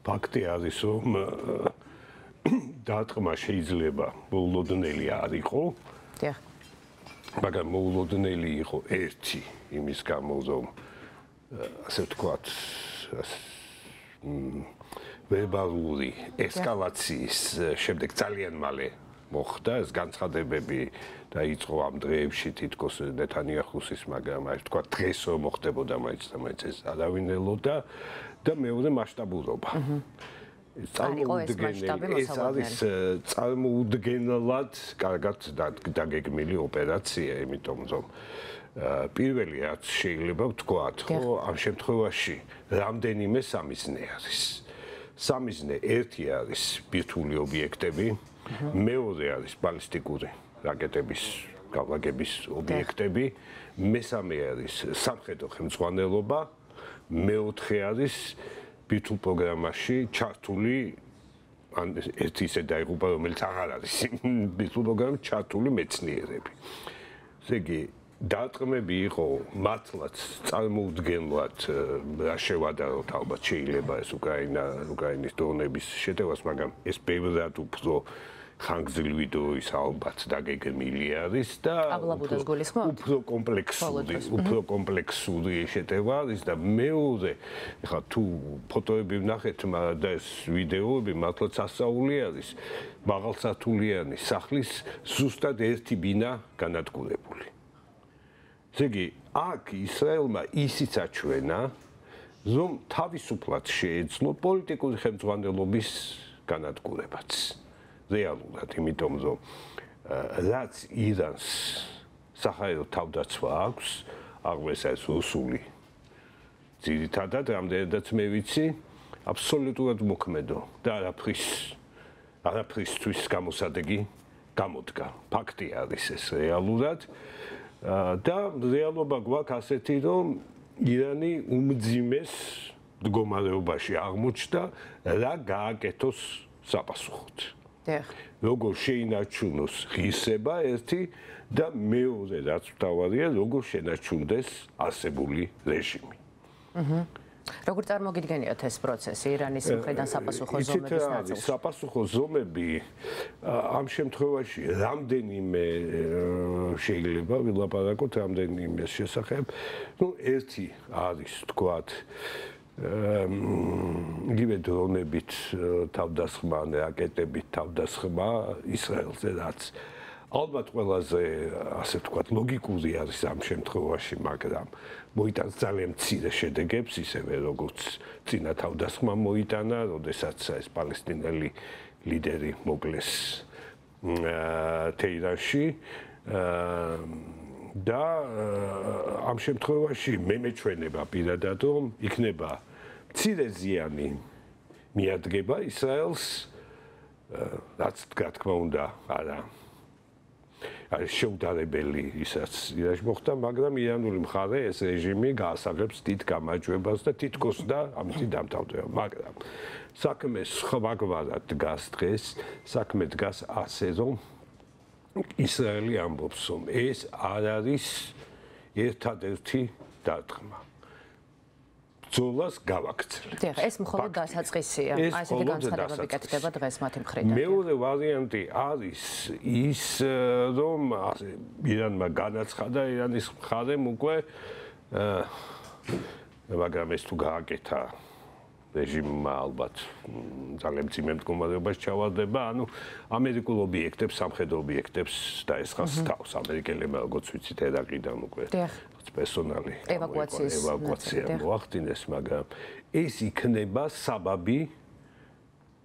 ფაქტი არის, რომ დარტყმა შეიძლება მოულოდნელი არ იყო. დიახ. მაგრამ მოულოდნელი იყო ერთი იმის გამო, რომ ასე ვთქვათ, ვერბალური ესკალაციის შემდეგ ძალიან მალე მოხდა ეს განცხადებები დაიწყო ამ დღეებში თითქოს ნეთანიაჰუს, მაგრამ აი თქვა დღეს რომ მოხდებოდა მაინც ეს არავინ ელოდა და მეორე მასშტაბურობა. ეს არის წარმოუდგენლად კარგად დაგეგმილი ოპერაცია, იმიტომ რომ პირველი რაც შეიძლება ვთქვათ, ხო, ამ შემთხვევაში რამდენიმე სამიზნე არის. სამიზნე ერთი არის ბირთვული ობიექტები, მეორე არის ბალისტიკური რაკეტების გავლაგების ობიექტები, მესამე არის სამხედრო ხელმძღვანელობა, მეოთხე არის ბირთვულ პროგრამაში ჩართული ან ერთი ისე დაიღუპა, რომელიც აღარ არის ბირთვულ პროგრამაში ჩართული მეცნიერები. ესე იგი დარტყმები იყო მართლაც წარმოუდგენლად რა შევადაროთ, ალბათ შეიძლება ეს უკრაინის დრონების შეტევას, მაგრამ ეს ბევრად უფრო ხანგრძლივი დროის ალბათ დაგეგმილი არის და უფრო კომპლექსური შეტევა არის და მეორე, ეხლა თუ ფოტოები ვნახეთ და ეს ვიდეოები მართლაც ასწაული არის, მაღალსართულიანი სახლის ზუსტად ერთი ბინა განადგურებული. ესე იგი, აქ ისრაელმა ისიც აჩვენა, რომ თავისუფლად შეეძლო პოლიტიკური ხელმძღვანელობის განადგურებაც. რეალურად, იმიტომ რომ რაც ირანს საჰაერო თავდაცვა აქვს, აღმეს ეს რუსული ძირითადად, რამდენადაც მე ვიცი, აბსოლუტურად მოქმედო და არაფრისთვის გამოსადეგი გამოდგა. ფაქტი არის ეს რეალურად და რეალობა გვაქვს ასეთი, რომ ირანი უმძიმეს მდგომარეობაში აღმოჩნდა, რა გააკეთოს საპასუხოდ. როგორ შეინარჩუნოს ღირსება ერთი და მეორე რაც მთავარია, როგორ შენარჩუნდეს არსებული რეჟიმი. როგორ წარმოგიდგენიათ ეს პროცესი ირანის მხრიდან საპასუხო ზომების ნაწილში? საპასუხო ზომები ამ შემთხვევაში რამდენიმე შეიძლება ვილაპარაკოთ რამდენიმე შესახებ. ერთი არის თქვათ იგივე დრონებით თავდასხმა, რაკეტებით თავდასხმა ისრაელზე, რაც ალბათ ყველაზე ასე ვთქვათ ლოგიკური არის ამ შემთხვევაში, მაგრამ მოიტანს ძალიან მცირე შედეგებს, ისევე როგორც წინა თავდასხმა მოიტანა, როდესაც ეს პალესტინელი ლიდერი მოკლეს თეირანში და ამ შემთხვევაში მე მეჩვენება პირადად, რომ იქნება მცირე ზიანი მიადგება ისრაელს, რაც რა თქმა უნდა არა არის შეუდარებელი ისაც ირანში მოხდა, მაგრამ ირანული მხარე ეს რეჟიმი გაასაღებს დიდ გამარჯვებას და თითქოს და ამით დამთავრდება. მაგრამ საქმე სხვაგვარად დგას დღეს, საქმე დგას ასე, რომ ისრაელი ამბობს, რომ ეს არ არის ერთადერთი დარტყმა. ბრძოლას გავაქცევთ. დიახ, ეს მხოლოდ დასაწყისია. აი ესეთი განცხადებები კეთდება დღეს მათი მხრიდან. მეორე ვარიანტი არის ის, რომ ირანმა განაცხადა, ირანის მხარემ უკვე მაგრამ ეს თუ გააკეთა რეჟიმმა ალბათ ძალიან მძიმე მდგომარეობაში ჩავარდება, ანუ ამერიკულ ობიექტებს, სამხედრო ობიექტებს დაესხას თავს ამერიკელებმა, როგორც ვიცით, ერაყიდან უკვე პერსონალი ევაკუაცია მოახდინეს, მაგრამ ეს იქნება საბაბი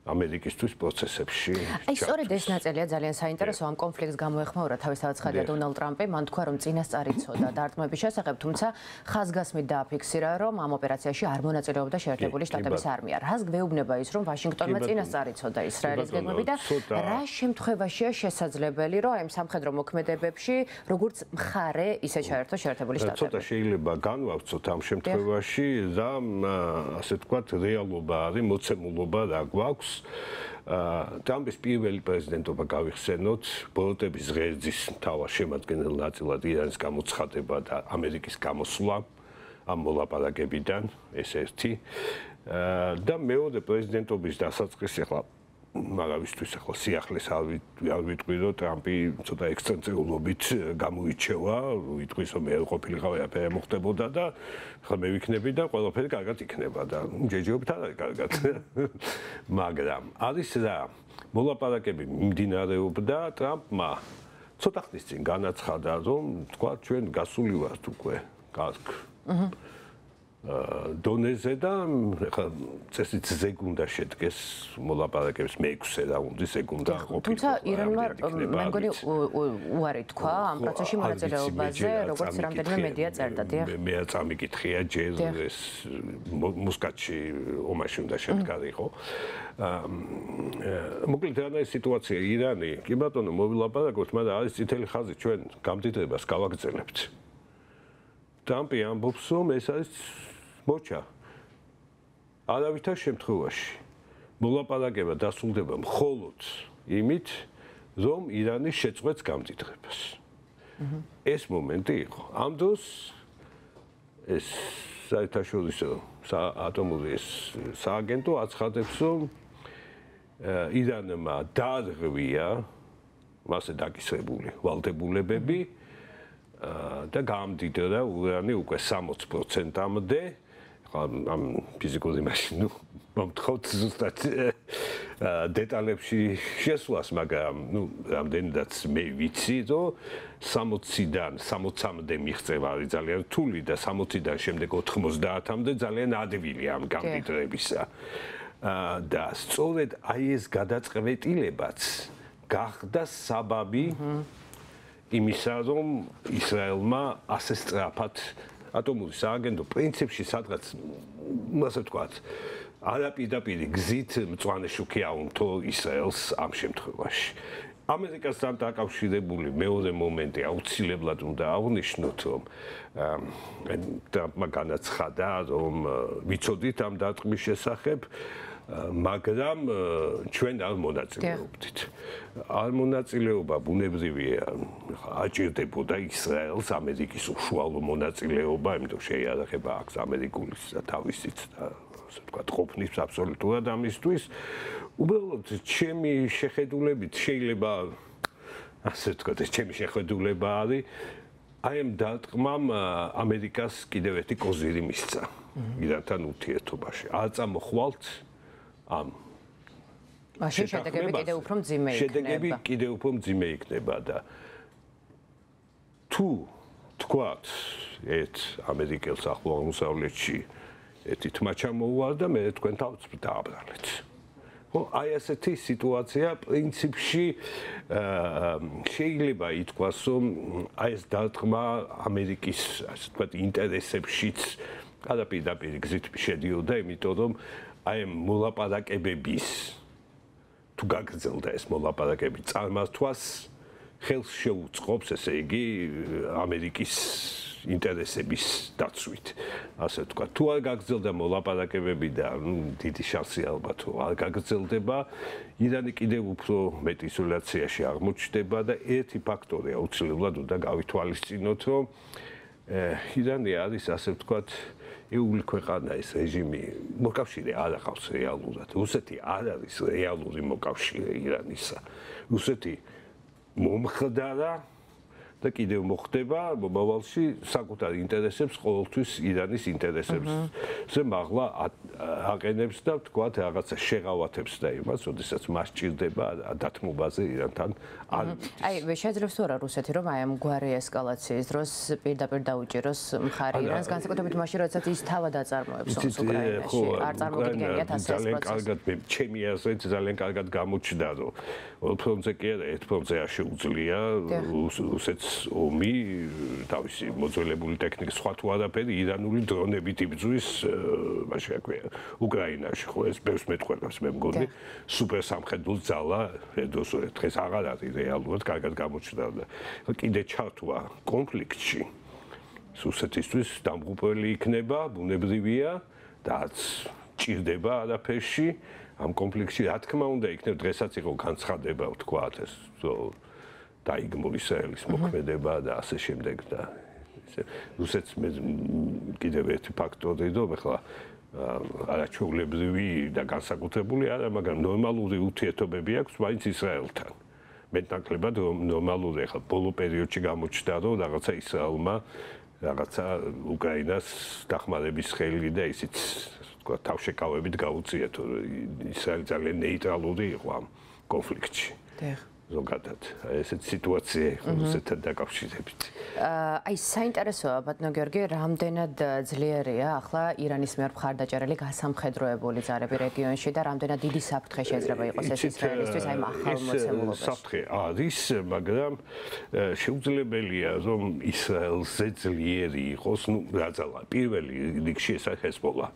ამერიკისთვის პროცესებში. აი, სწორედ ეს ნაწილია ძალიან საინტერესო ამ კონფლიქტს გამოეხმაურა თავისთავად ცხადია დონალდ ტრამპი, მან თქვა, რომ წინასწარ იცოდა დარტყმების შესახებ, თუმცა ხაზგასმით დააფიქსირა, რომ ამ ოპერაციაში არ მონაწილეობდა შეერთებული შტატების არმია. რას გვეუბნება ის, რომ ვაშინგტონმა წინასწარ იცოდა ისრაელის გეგმები და რა შემთხვევაშია შესაძლებელი, რომ ამ სამხედრო მოქმედებებში როგორც მხარე ისე ჩაერთოს შეერთებული შტატები? ცოტა შეიძლება განვავრცოთ ამ შემთხვევაში და ასე ვთქვათ, რეალობა არის, მოცემულობა რა გვაქვს. ტრამპის პირველი პრეზიდენტობა გავიხსენოთ, ბოროტების ღერძის მთავარ შემადგენელ ნაწილად ირანის გამოცხადება და ამერიკის გამოსვლა ამ მოლაპარაკებიდან, ეს ერთი. და მეორე პრეზიდენტობის დასაწყისი ახლა მაგავისთვის ახლა სიახლეს არ ვიტყვი რომ ტრამპი ცოტა ექსცენტრიულობით გამოირჩევა, ვიტყვის რომ მე ყოფილიყავი აფერი მოხდებოდა და ახლა მე ვიქნები და ყველაფერი კარგად იქნება და ჯეჯობით არ არის კარგად. მაგრამ არის რა მოლაპარაკები მიმდინარეობდა ტრამპმა ცოტა ხნის წინ განაცხადა რომ თქვა ჩვენ გასული ვართ უკვე კარგ დონეზე და ხა წესით ზეგ უნდა შედგეს მოლაპარაკების მე-6 რაუნდი ზეგ უნდა ყოფილიყო. თუმცა ირანმა მე მგონი უარი თქვა ამ პროცესში მონაწილეობაზე, როგორც რამდენიმე მედია წერდა, დიახ. მე წამიკითხია ჯერ ეს მუსკატში ომაში უნდა შემდგარიყო. მოკლედ რა არის სიტუაცია ირანი? კი ბატონო, მოვილაპარაკოთ, მაგრამ არის წითელი ხაზი ჩვენ გამდიდრებას გავაგრძელებთ. ტრამპი ამბობს, რომ ეს არის მოჩა. არავითარ შემთხვევაში მოლაპარაკება დასრულდება მხოლოდ იმით, რომ ირანი შეწყვეტს გამდიდრებას. ეს მომენტი იყო. ამ დროს ეს საერთაშორისო ატომური სააგენტო აცხადებს, რომ ირანმა დაარღვია მასე დაკისრებული ვალდებულებები და გამდიდრდა ურანი უკვე 60%-მდე. ამ ფიზიკური მაშინ მომთხოვთ ზუსტად დეტალებში შესვლას, მაგრამ რამდენადაც მე ვიცი, რომ 60-დან 60-მდე მიღწევა არის ძალიან რთული და 60-დან შემდეგ 90-მდე ძალიან ადვილია ამ გამდიდრებისა. და სწორედ აი ეს გადაწყვეტილებაც გახდა საბაბი იმისა, რომ ისრაელმა ასე სწრაფად ატომური სააგენტო პრინციპში სადღაც ასე ვთქვათ, არაპირდაპირი გზით მწვანე შუქი აუნთო ისრაელს ამ შემთხვევაში. ამერიკასთან დაკავშირებული მეორე მომენტი აუცილებლად უნდა აღვნიშნოთ, რომ ტრამპმა განაცხადა, რომ ვიცოდით ამ დარტყმის შესახებ, მაგრამ ჩვენ არ მონაწილეობდით. არ მონაწილეობა ბუნებრივია, აჭირდებოდა ისრაელს ამერიკის უშუალო მონაწილეობა, იმიტომ შეიარაღება აქვს ამერიკულის თავისით და ასე ვთქვათ, ყოფნის აბსოლუტურად ამისთვის. უბრალოდ ჩემი შეხედულებით შეიძლება ასე ვთქვათ, ეს ჩემი შეხედულება არის, აი ამ დარტყმამ ამერიკას კიდევ ერთი კოზირი მისცა ირანთან ურთიერთობაში. არ წამოხვალთ ამ მაშინ შედეგები კიდევ უფრო მძიმე იქნება. შედეგები კიდევ უფრო მძიმე იქნება და თუ თქვათ ერთ ამერიკელს ახლო აღმოსავლეთში ერთი თმა ჩამოუვარდა, მე თქვენ თავს დააბრალეთ. ხო, აი ასეთი სიტუაცია პრინციპში შეიძლება ითქვას, რომ აი ეს დარტყმა ამერიკის ასე ვთქვათ ინტერესებშიც არაპირდაპირი გზით შედიოდა, იმიტომ რომ აი მოლაპარაკებების თუ გაგრძელდა ეს მოლაპარაკები წარმართვას ხელს შეუწყობს, ესე იგი ამერიკის ინტერესების დაცვით. ასე ვთქვათ, თუ არ გაგრძელდა მოლაპარაკებები და დიდი შანსია ალბათ რომ არ გაგრძელდება, ირანი კიდევ უფრო მეტ იზოლაციაში აღმოჩნდება და ერთი ფაქტორი აუცილებლად უნდა გავითვალისწინოთ, რომ ირანი არის ასე ვთქვათ ეული ქვეყანა, ეს რეჟიმი მოკავშირე არ ახავს რეალურად. რუსეთი არ არის რეალური მოკავშირე ირანისა. რუსეთი მომხდარა და კიდევ მოხდება მომავალში საკუთარ ინტერესებს ყოველთვის ირანის ინტერესებს. ზე მაღლა აყენებს და ვთქვათ რაღაცა შეღავათებს და იმას, როდესაც მას ჭირდება დათმობაზე ირანთან. აი, შეძლებს თუ არა რუსეთი რომ აი ამ გვარი ესკალაციის დროს პირდაპირ დაუჭიროს მხარი ირანს, განსაკუთრებით მაშინ, როდესაც ის თავად აწარმოებს ომს უკრაინაში. არ წარმოგიდგენიათ ასე ძალიან კარგად ჩემი აზრით ძალიან კარგად გამოჩნდა, რომ ორ ფრონტზე კი არა, ერთ ფრონტზე არ შეუძლია რუსეთს ომი თავისი მოძველებული ტექნიკის სხვა თუ არაფერი ირანული დრონებით იბრძვის მაშინ რა ქვია უკრაინაში ხო ეს ბევრს მეტყველებს მე მგონი სუპერ სამხედრო ძალა დღეს აღარ არის რეალურად კარგად გამოჩნდა კიდე ჩართვა კონფლიქტში რუსეთისთვის დამღუპველი იქნება ბუნებრივია და ჭირდება არაფერში ამ კონფლიქტში რა თქმა უნდა იქნება დღესაც იყო განცხადება ვთქვათ ეს დაიგმო ისრაელის მოქმედება და ასე შემდეგ და რუსეთს კიდევ ერთი ფაქტორი რომ ახლა არაჩვეულებრივი და განსაკუთრებული არა, მაგრამ ნორმალური ურთიერთობები აქვს მაინც ისრაელთან. მეტნაკლებად ნორმალური ახლა ბოლო პერიოდში გამოჩნდა, რომ რაღაცა ისრაელმა რაღაცა უკრაინას დახმარების ხელი და ისიც თქვა თავშეკავებით გაუწია, თუ ისრაელი ძალიან ნეიტრალური იყო ამ კონფლიქტში. ზოგადად ესეთ სიტუაცია რუსეთთან დაკავშირებით. აი საინტერესოა ბატონო გიორგი, რამდენად ძლიერია ახლა ირანის მიერ მხარდაჭერილი გასამხედროებული ძალები რეგიონში და რამდენად დიდი საფრთხე შეიძლება იყოს ეს ისრაელისთვის აი ახალ მოცემულობაში. საფრთხე არის, მაგრამ შეუძლებელია რომ ისრაელზე ძლიერი იყოს, ну, რაძალა. პირველი რიგში ეს ჰეზბოლა.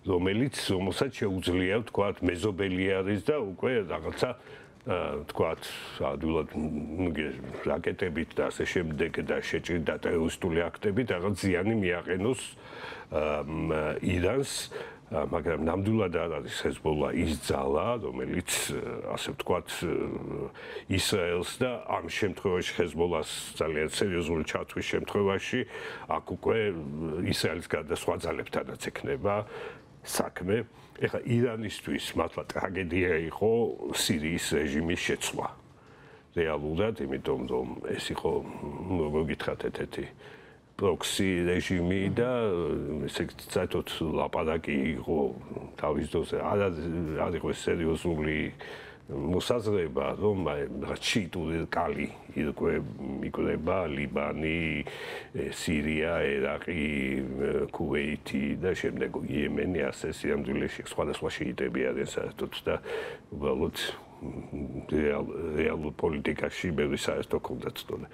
რომელიც რომელსაც შეუძლია ვთქვათ მეზობელი არის და უკვე რაღაცა თქვათ, ადვილად რაკეტებით და ასე შემდეგ და შეჭრიდა ტერორისტული აქტებით რაღაც ზიანი მიაყენოს ირანს, მაგრამ ნამდვილად არ არის ჰეზბოლა ის ძალა, რომელიც ასე ვთქვათ ისრაელს და ამ შემთხვევაში ჰეზბოლას ძალიან სერიოზული ჩათვლის შემთხვევაში აქ უკვე ისრაელის გარდა სხვა ძალებთანაც ექნება საქმე. ეხლა ირანისთვის მართლა ტრაგედია იყო სირიის რეჟიმის შეცვლა. რეალურად, იმიტომ რომ ეს იყო, როგორ გითხრათ, ერთ-ერთი პროქსი რეჟიმი და ესე საერთოდ ლაპარაკი იყო თავის დროზე. არ იყო სერიოზული მოსაზრება, რომ შიიტური რკალი იკვრება ლიბანი, სირია, ერაყი, ქუვეითი და შემდეგ იემენი, ასე სიამდვილეში სხვადასხვა შიიტები არიან საერთოდ და უბრალოდ რეალურ პოლიტიკაში ბევრი საერთო კონდაც თორე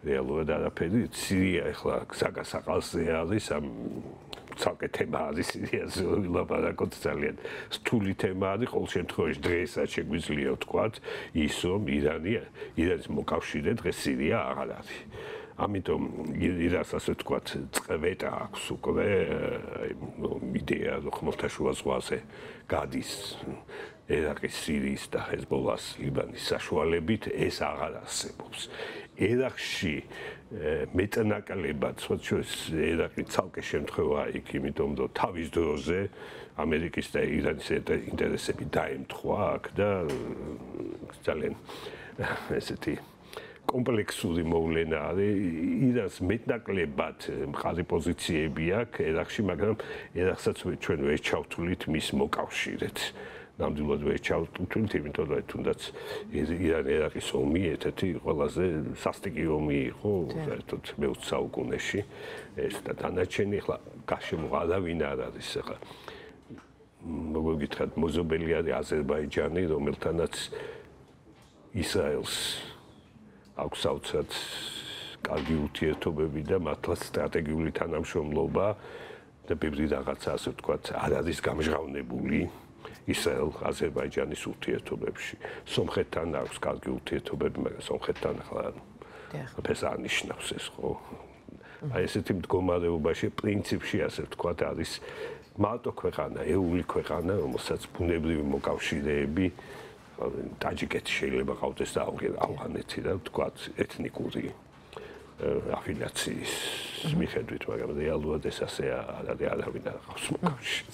რეალურად არაფერი. სირია ახლა გზაგასაყალზე არის ამ ცალკე თემა არის სირიაზე ვილაპარაკოთ ძალიან რთული თემა არის ყოველ შემთხვევაში დღესაც შეგვიძლია ვთქვათ ის რომ ირანის მოკავშირე დღეს სირია აღარ არის. ამიტომ ირანს ასე ვთქვათ წვეტა აქვს უკვე იდეა რომ ხმელთაშუა ზღვაზე გადის ერაყის, სირიის და ჰეზბოლას ლიბანის საშუალებით ეს აღარ არსებობს. ერაყში მეტნაკლებად სხვა შორის ერაყი ცალკე შემთხვევა იქ, იმიტომ რომ თავის დროზე ამერიკის და ირანის ინტერესები დაემთხვა აქ და ძალიან ესეთი კომპლექსური მოვლენა არის. ირანს მეტნაკლებად მყარი პოზიციები აქვს ერაყში, მაგრამ ერაყსაც ჩვენ ვერ ჩავთვლით მის მოკავშირედ. ნამდვილად ვერ ჩავთვლით, იმიტომ რომ თუნდაც ირან-ერაყის ომი ერთ-ერთი ყველაზე სასტიკი ომი იყო საერთოდ მე-20 საუკუნეში. ეს და დანარჩენი ახლა გარშემო არავინ არ არის ახლა. როგორ გითხრათ, მოზობელი არის აზერბაიჯანი, რომელთანაც ისრაელს აქვს საოცრად კარგი ურთიერთობები და მართლაც სტრატეგიული თანამშრომლობა და ბევრი რაღაცა ასე ვთქვათ არ არის გამჟღავნებული ისრაელ-აზერბაიჯანის ურთიერთობებში. სომხეთთან აქვს კარგი ურთიერთობები, მაგრამ სომხეთთან ახლა ეს არნიშნავს ეს ხო. აი ესეთი მდგომარეობაში პრინციპში ასე ვთქვათ არის მარტო ქვეყანა, ეული ქვეყანა, რომელსაც ბუნებრივი მოკავშირეები ტაჯიკეთი შეიძლება ყავდეს და ავღანეთი და ვთქვათ ეთნიკური აფილიაციის მიხედვით, მაგრამ რეალურად ეს ასე არ არის, არავინ არ ყავს მოკავშირე.